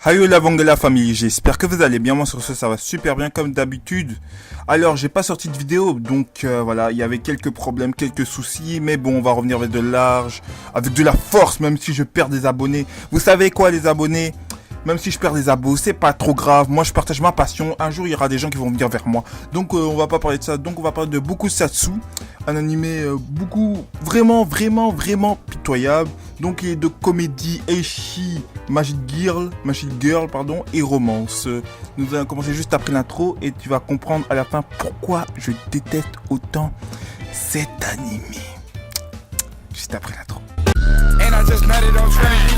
Hayo la Vangela famille, j'espère que vous allez bien, moi sur ce ça va super bien comme d'habitude. Alors j'ai pas sorti de vidéo, donc voilà, il y avait quelques problèmes, quelques soucis, mais bon on va revenir avec de large, avec de la force, même si je perds des abonnés. Vous savez quoi les abonnés? Même si je perds des abos, c'est pas trop grave. Moi, je partage ma passion. Un jour, il y aura des gens qui vont venir vers moi. Donc, on va pas parler de ça. Donc, on va parler de Bokusatsu, un animé vraiment pitoyable. Donc, il est de comédie, Eishi, Magic Girl, pardon, et romance. Nous allons commencer juste après l'intro et tu vas comprendre à la fin pourquoi je déteste autant cet animé. Juste après l'intro. And I just met it on Trinity,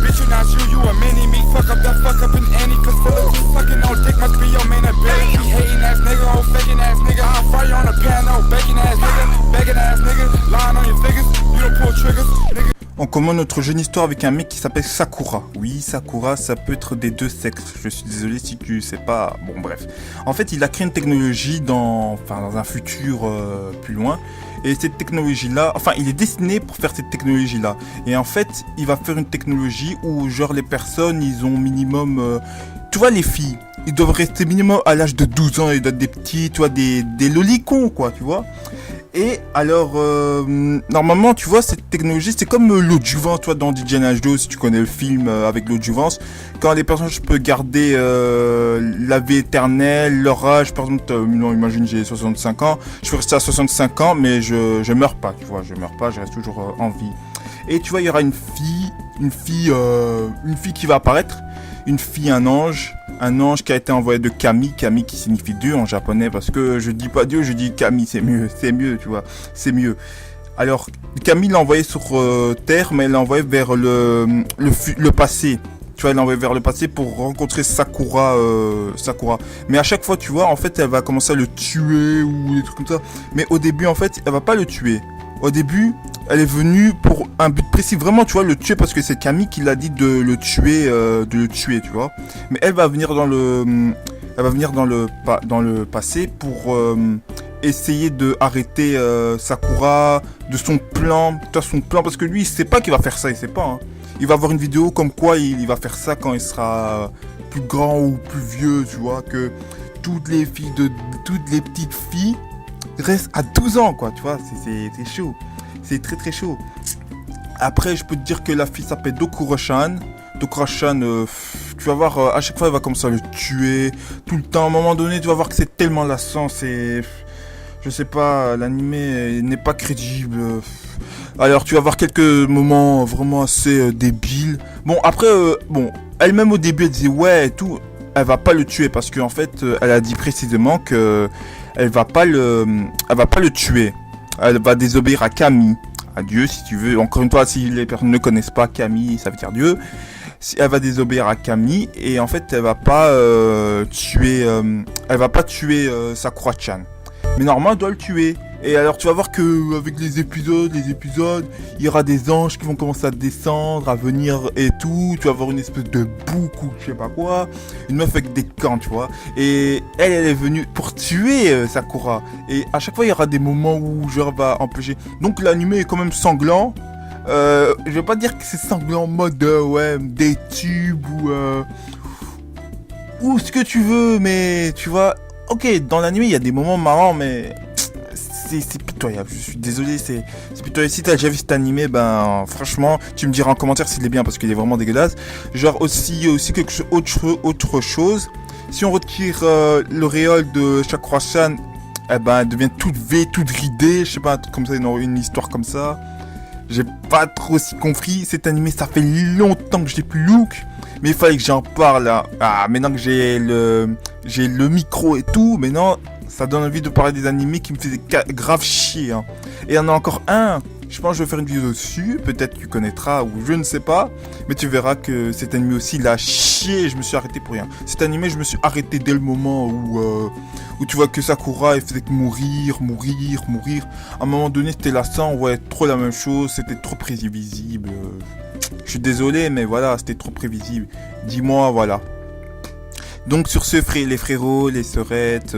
bitch you not you a mini me, fuck up in any, cause full of you sucking on dick must be your main ability, hating ass nigga, oh faking ass nigga, I'll fire you on a piano, begging ass nigga, lying on your figures, you don't pull triggers, nigga. On commence notre jeune histoire avec un mec qui s'appelle Sakura. Oui, Sakura, ça peut être des deux sexes. Je suis désolé si tu sais pas. Bon, bref. En fait, il a créé une technologie dans un futur plus loin. Et cette technologie-là, il est destiné pour faire cette technologie-là. Et en fait, il va faire une technologie où, genre, les personnes, ils ont minimum... tu vois, les filles, ils doivent rester minimum à l'âge de 12 ans et d'être des petits, tu vois, des lolicons, quoi, tu vois. Et alors, normalement, tu vois, cette technologie, c'est comme l'eau de Jouvence, toi, dans DJ H2, si tu connais le film avec l'eau de Jouvence. Quand les personnages peuvent garder la vie éternelle, leur âge, par exemple, non, imagine, j'ai 65 ans, je peux rester à 65 ans, mais je meurs pas, tu vois, je meurs pas, je reste toujours en vie. Et tu vois, il y aura une fille qui va apparaître, une fille, un ange qui a été envoyé de Kami qui signifie Dieu en japonais, parce que je dis pas Dieu, je dis Kami, c'est mieux, tu vois, c'est mieux. Alors, Kami l'a envoyé sur Terre, mais elle l'a envoyé vers le passé. Tu vois, elle l'a envoyé vers le passé pour rencontrer Sakura. Mais à chaque fois, tu vois, en fait, elle va commencer à le tuer ou des trucs comme ça. Mais au début, en fait, elle va pas le tuer. Au début, elle est venue pour un but précis, vraiment, tu vois, le tuer, parce que c'est Camille qui l'a dit de le tuer, tu vois. Mais elle va venir dans le passé pour essayer de arrêter Sakura de son plan, parce que lui, il sait pas qu'il va faire ça, il sait pas. Hein. Il va voir une vidéo comme quoi il va faire ça quand il sera plus grand ou plus vieux, tu vois, que toutes les petites filles restent à 12 ans, quoi, tu vois, c'est chaud. C'est très chaud. Après, je peux te dire que la fille s'appelle Dokuro-chan. Dokuro-chan, tu vas voir, à chaque fois, elle va commencer à le tuer. Tout le temps, à un moment donné, tu vas voir que c'est tellement lassant. C'est... Je sais pas, l'animé n'est pas crédible. Alors, tu vas voir quelques moments vraiment assez débiles. Bon, après, elle-même au début, elle disait ouais et tout. Elle va pas le tuer parce qu'en fait, elle a dit précisément que elle va pas le tuer. Elle va désobéir à Kami, à Dieu si tu veux. Encore une fois, si les personnes ne connaissent pas Kami, ça veut dire Dieu. Elle va désobéir à Kami et en fait, elle va pas tuer Sakura-chan. Mais normalement, elle doit le tuer. Et alors, tu vas voir que avec les épisodes, il y aura des anges qui vont commencer à descendre, à venir et tout. Tu vas avoir une espèce de boucle ou je sais pas quoi. Une meuf avec des cornes, tu vois. Et elle est venue pour tuer Sakura. Et à chaque fois, il y aura des moments où genre va empêcher. Donc l'anime est quand même sanglant. Je vais pas dire que c'est sanglant en mode des tubes ou ce que tu veux, mais tu vois. Ok, dans l'anime, il y a des moments marrants, mais c'est pitoyable. Je suis désolé, c'est pitoyable. Si t'as déjà vu cet animé, ben franchement, tu me diras en commentaire s'il est bien parce qu'il est vraiment dégueulasse. Genre aussi quelque chose, autre chose. Si on retire l'auréole de Sakura-chan, eh ben elle devient toute ridée, je sais pas, comme ça, une histoire comme ça. J'ai pas trop si compris. Cet animé, ça fait longtemps que je l'ai plus look. Mais il fallait que j'en parle là. Ah, maintenant que j'ai le micro et tout, maintenant ça donne envie de parler des animés qui me faisaient grave chier. Hein. Et il y en a encore un. Je pense que je vais faire une vidéo dessus. Peut-être que tu connaîtras ou je ne sais pas. Mais tu verras que cet animé aussi, il a chié. Je me suis arrêté pour rien. Cet animé, je me suis arrêté dès le moment où tu vois que Sakura, elle faisait que mourir. À un moment donné, c'était lassant. Ouais, trop la même chose. C'était trop prévisible. Je suis désolé, mais voilà, c'était trop prévisible. Dis-moi, voilà. Donc sur ce, les frérots, les sœurettes,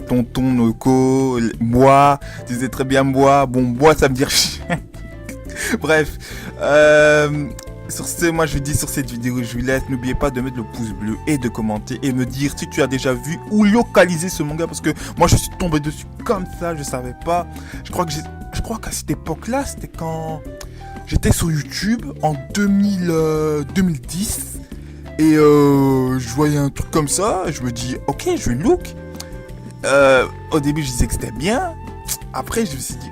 tonton, Noko, moi, tu disais très bien moi. Bon, moi, ça me dit... Bref, Sur ce, moi je vous dis sur cette vidéo, je vous laisse. N'oubliez pas de mettre le pouce bleu et de commenter et me dire si tu as déjà vu ou localisé ce manga, parce que moi je suis tombé dessus comme ça, je savais pas. Je crois qu'à cette époque-là, c'était quand j'étais sur YouTube en 2010 et je voyais un truc comme ça, je me dis ok, je vais look. Au début je disais que c'était bien. Après, je me suis dit,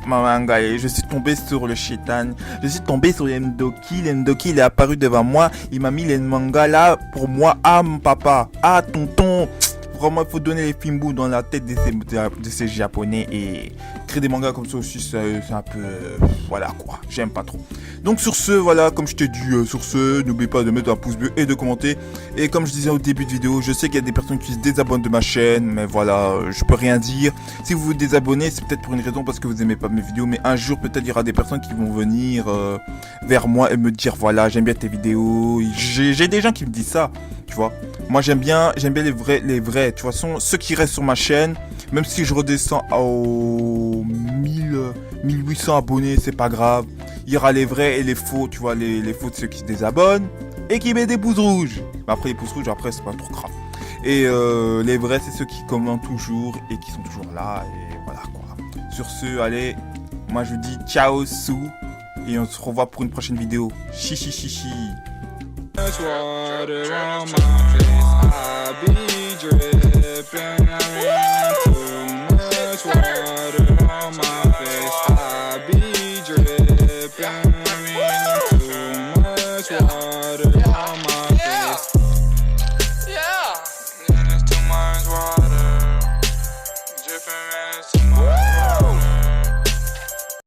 manga, et je suis tombé sur le Shaitan. Je suis tombé sur Endoki. L'Endoki, il est apparu devant moi. Il m'a mis les mangas là pour moi. Ah, mon papa. Ah, tonton. Vraiment, il faut donner les Fimbu dans la tête de ces Japonais. Et créer des mangas comme ça aussi, c'est un peu... voilà quoi, j'aime pas trop. Donc sur ce, voilà, comme je t'ai dit, sur ce, n'oublie pas de mettre un pouce bleu et de commenter. Et comme je disais au début de vidéo, je sais qu'il y a des personnes qui se désabonnent de ma chaîne, mais voilà, je peux rien dire. Si vous vous désabonnez, c'est peut-être pour une raison parce que vous aimez pas mes vidéos, mais un jour peut-être il y aura des personnes qui vont venir vers moi et me dire voilà, j'aime bien tes vidéos. J'ai des gens qui me disent ça, tu vois. Moi j'aime bien les vrais. De toute façon, ceux qui restent sur ma chaîne, même si je redescends aux 1800 abonnés, c'est pas grave. Il y aura les vrais et les faux, tu vois, les faux de ceux qui se désabonnent et qui mettent des pouces rouges. Mais après les pouces rouges, après c'est pas trop grave. Et les vrais, c'est ceux qui commentent toujours et qui sont toujours là. Et voilà quoi. Sur ce, allez, moi je vous dis ciao sous et on se revoit pour une prochaine vidéo. Chichi. Much water on my face, I be dripping. Too much water on my face, I be dripping.